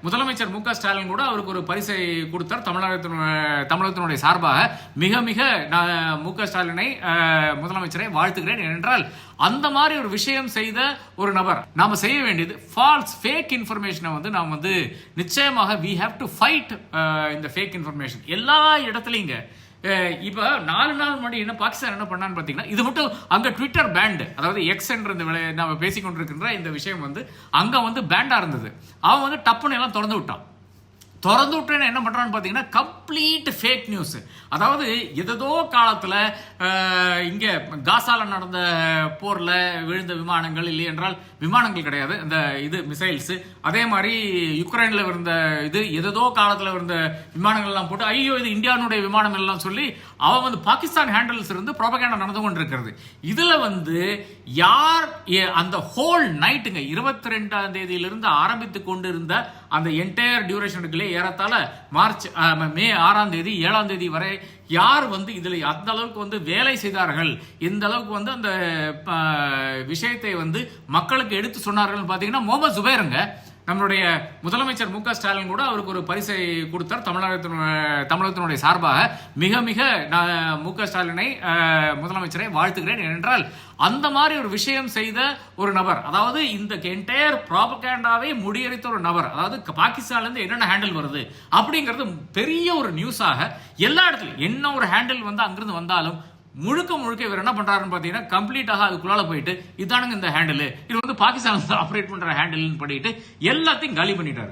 முதலமைச்சர் மு.க.ஸ்டாலின் கூட அவருக்கு ஒரு பரிசை கொடுத்தார் தமிழகத்தினுடைய சார்பாக. மிக மிக மு.க.ஸ்டாலினை முதலமைச்சரை வாழ்த்துகிறேன். ஏனென்றால் அந்த மாதிரி ஒரு விஷயம் செய்த ஒரு நபர் நாம செய்ய வேண்டியது ஃபால்ஸ் ஃபேக் இன்ஃபர்மேஷனை நாம் நிச்சயமாக we have to fight இந்த ஃபேக் இன்ஃபர்மேஷன் எல்லா இடத்துலயும். இப்ப 4 நாள் முன்னாடி என்ன பாகிஸ்தான் என்ன பண்ணான்னு பாத்தீங்கன்னா, இது மட்டும் அங்க ட்விட்டர் பேண்ட், அதாவது எக்ஸ் என்ற நம்ம பேசிக்கொண்டிருக்கின்ற இந்த விஷயம் அங்க பேண்டா இருந்தது. அவன் டப்புன்னு எல்லாம் திறந்து விட்டான். திறந்து விட்டு என்ன பண்றான்னு பாத்தீங்கன்னா கம்ப்ளீட் ஃபேக் நியூஸ். அதாவது எதோ காலத்துல இங்க காசால நடந்த போர்ல விழுந்த விமானங்கள், இல்லை என்றால் விமானங்கள் கிடையாது, இந்த இது மிசைல்ஸ், அதே மாதிரி யுக்ரைன்ல இருந்த இது எதோ காலத்துல இருந்த விமானங்கள் எல்லாம் போட்டு ஐயோ இது இந்தியாவுடைய விமானம் எல்லாம் சொல்லி அவன் பாகிஸ்தான் ஹேண்டல்ஸ் இருந்து ப்ரோபகேண்டா நடந்து கொண்டிருக்கிறது. இதுல யார் அந்த ஹோல் நைட்டுங்க 22ஆம் தேதியிலிருந்து ஆரம்பித்து கொண்டிருந்த அந்த என்டையர் டியூரேஷன் இருக்குல்ல, ஏறத்தாழ மே 6ஆம் தேதி 7ஆம் தேதி வரை யார் இதுல அந்த அளவுக்கு வேலை செய்தார்கள், இந்த அளவுக்கு அந்த விஷயத்தை மக்களுக்கு எடுத்து சொன்னார்கள் பாத்தீங்கன்னா முகமது ஜுபைருங்க. நம்மளுடைய முதலமைச்சர் மு.க.ஸ்டாலின் கூட அவருக்கு ஒரு பரிசை கொடுத்தார் தமிழகத்தினுடைய சார்பாக. மிக மிக மு.க.ஸ்டாலினை முதலமைச்சரை வாழ்த்துகிறேன். ஏனென்றால் அந்த மாதிரி ஒரு விஷயம் செய்த ஒரு நபர், அதாவது இந்த என்டையர் ப்ராபகேண்டாவை முறியடித்த ஒரு நபர், அதாவது பாகிஸ்தான்ல இருந்து என்னென்ன ஹேண்டில் வருது அப்படிங்கிறது பெரிய ஒரு நியூஸாக எல்லா இடத்துலயும் என்ன ஒரு ஹேண்டில் அங்கிருந்து வந்தாலும் முழுக்க இவர் என்ன பண்றாருன்னு பாத்தீங்கன்னா கம்ப்ளீட்டாக அதுக்குள்ளால போயிட்டு இதானுங்க இந்த ஹேண்டில், இது பாகிஸ்தான் ஆபரேட் பண்ற ஹேண்டில் பண்ணிட்டு எல்லாத்தையும் காலி பண்ணிட்டாரு.